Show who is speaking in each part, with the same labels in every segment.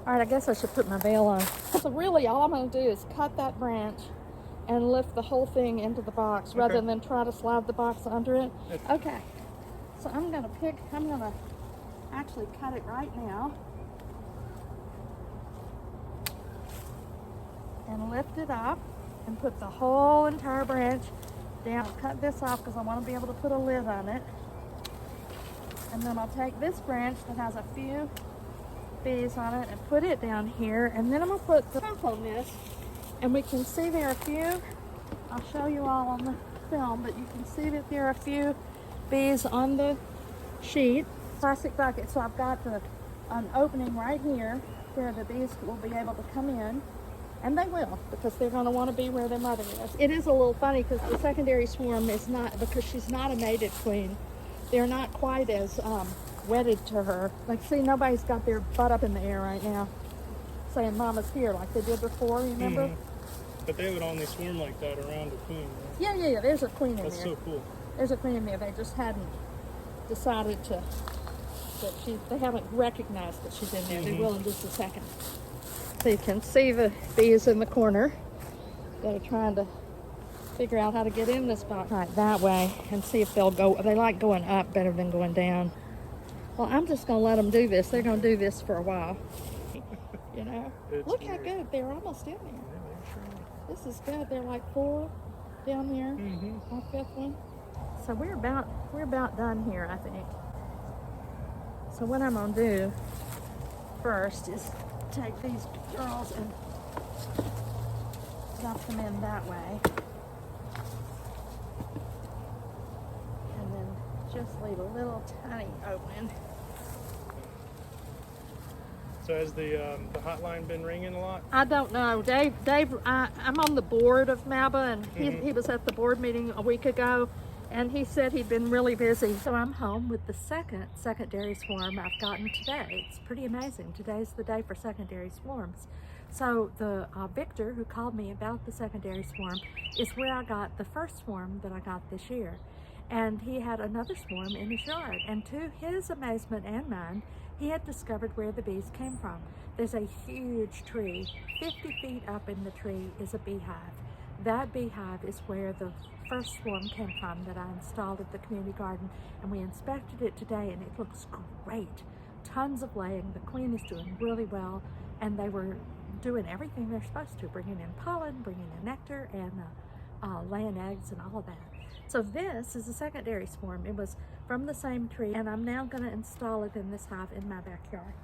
Speaker 1: All right, I guess I should put my veil on. So really, all I'm going to do is cut that branch and lift the whole thing into the box rather than try to slide the box under it. Okay, so I'm going to actually cut it right now and lift it up and put the whole entire branch down. I'll cut this off because I want to be able to put a lid on it. And then I'll take this branch that has a few bees on it and put it down here. And then I'm going to put the top on this. And we can see there are a few, I'll show you all on the film, but you can see that there are a few bees on the sheet. Plastic bucket, so I've got an opening right here where the bees will be able to come in. And they will, because they're going to want to be where their mother is. It is a little funny because the secondary swarm is not, because she's not a mated queen, they're not quite as wedded to her. Like, see, nobody's got their butt up in the air right now saying mama's here like they did before, remember?
Speaker 2: But they would only swarm like that around a queen, right?
Speaker 1: Yeah, there's a queen in there.
Speaker 2: That's so cool.
Speaker 1: There's a queen in there. They just hadn't decided to, they haven't recognized that she's in there. They will in just a second. So you can see the bees in the corner that are trying to figure out how to get in this box right that way and see if they'll go. They like going up better than going down. Well, I'm just going to let them do this. They're going to do this for a while. You know? Look how good. They're almost in there.
Speaker 2: Yeah, sure.
Speaker 1: This is good. They're like 4 down there. My 5th one. So we're about done here, I think. So what I'm going to do first is take these girls and dump them in that way. And then just leave a little tiny opening.
Speaker 2: So has the hotline been ringing a lot?
Speaker 1: I don't know. Dave, I'm on the board of MABA, and he was at the board meeting a week ago, and he said he'd been really busy. So I'm home with the secondary swarm I've gotten today. It's pretty amazing. Today's the day for secondary swarms. So the Victor, who called me about the secondary swarm, is where I got the first swarm that I got this year. And he had another swarm in his yard. And to his amazement and mine, he had discovered where the bees came from. There's a huge tree. 50 feet up in the tree is a beehive. That beehive is where the first swarm came from that I installed at the community garden, and we inspected it today, and it looks great. Tons of laying. The queen is doing really well, and they were doing everything they're supposed to, bringing in pollen, bringing in nectar, and laying eggs and all of that. So this is a secondary swarm. It was from the same tree, and I'm now going to install it in this hive in my backyard.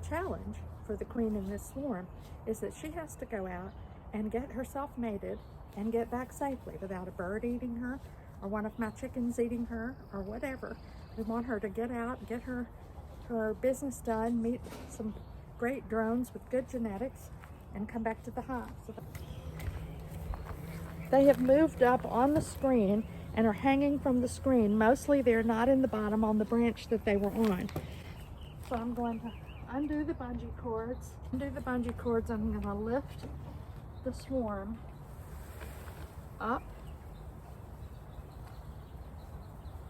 Speaker 1: Challenge for the queen in this swarm is that she has to go out and get herself mated and get back safely without a bird eating her or one of my chickens eating her or whatever. We want her to get out, get her business done, meet some great drones with good genetics, and come back to the hive. So they have moved up on the screen and are hanging from the screen. Mostly they're not in the bottom on the branch that they were on. So I'm going to undo the bungee cords. I'm going to lift the swarm up.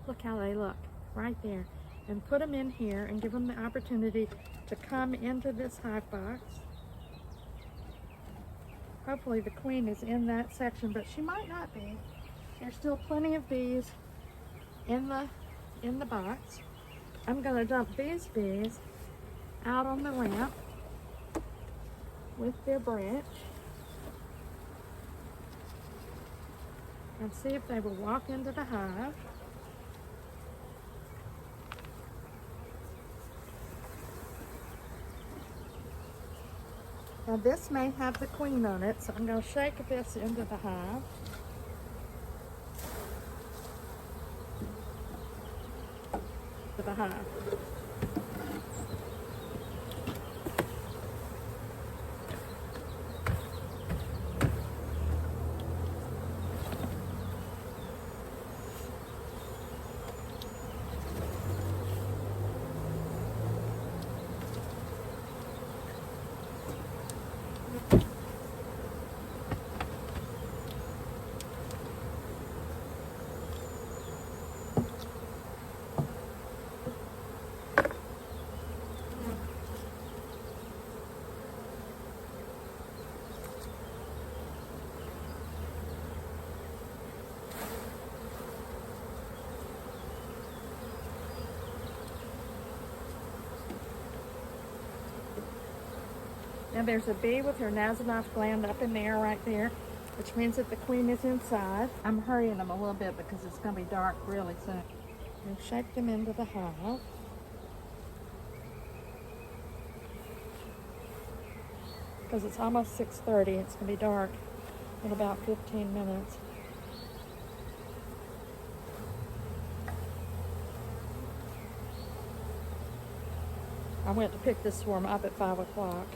Speaker 1: Look how they look right there. And put them in here and give them the opportunity to come into this hive box. Hopefully the queen is in that section, but she might not be. There's still plenty of bees in the box. I'm going to dump these bees out on the ramp with their branch and see if they will walk into the hive. Now this may have the queen on it, so I'm going to shake this into the hive. To the hive. Now there's a bee with her nasonite gland up in there, right there, which means that the queen is inside. I'm hurrying them a little bit because it's going to be dark really soon. And shake them into the hive. Because it's almost 6:30, it's going to be dark in about 15 minutes. I went to pick this swarm up at 5 o'clock.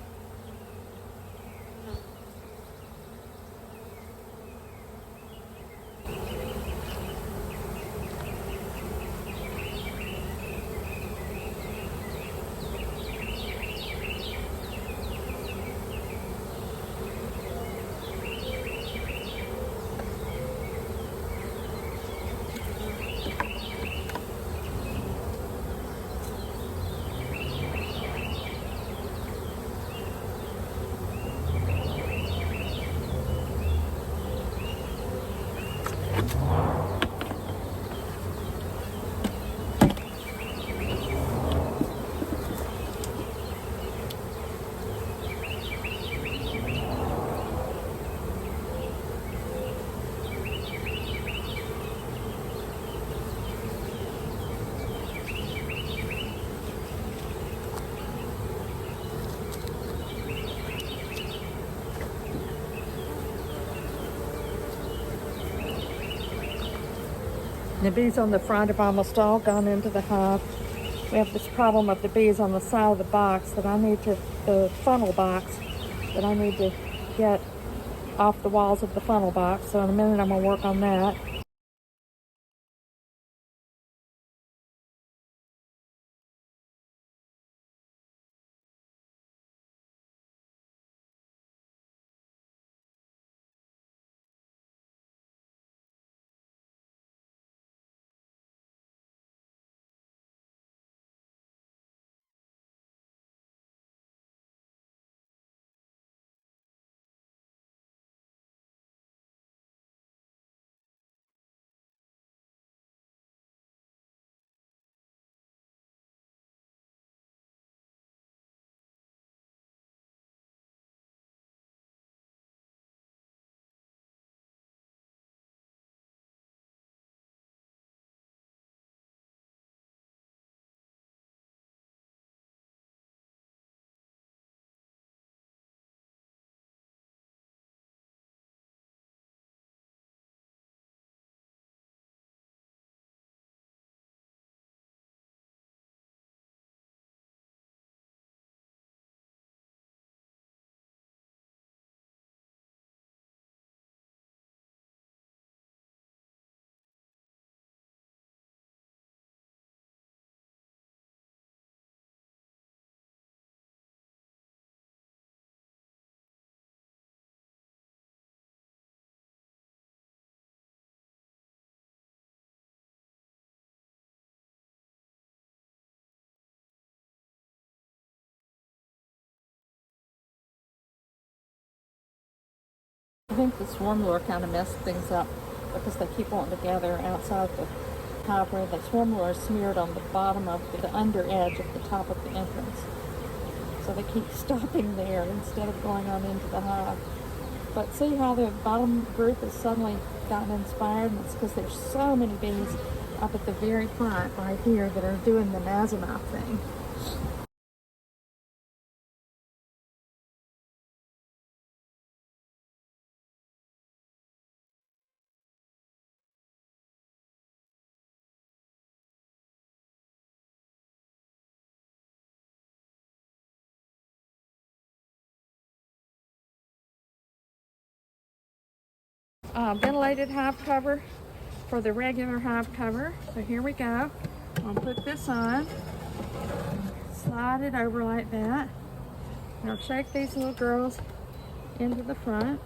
Speaker 1: The bees on the front have almost all gone into the hive. We have this problem of the bees on the side of the box that I need to, the funnel box, that I need to get off the walls of the funnel box. So in a minute I'm going to work on that. I think the swarm lure kind of messed things up because they keep wanting to gather outside the hive where the swarm lure is smeared on the bottom of the under edge of the top of the entrance. So they keep stopping there instead of going on into the hive. But see how the bottom group has suddenly gotten inspired? And it's because there's so many bees up at the very front right here that are doing the nasonite thing. Ventilated hive cover for the regular hive cover. So here we go. I'll put this on, slide it over like that. Now shake these little girls into the front.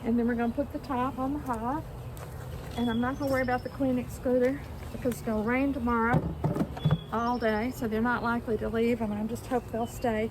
Speaker 1: And then we're going to put the top on the hive. And I'm not going to worry about the queen excluder because it's going to rain tomorrow all day, so they're not likely to leave, and I just hope they'll stay.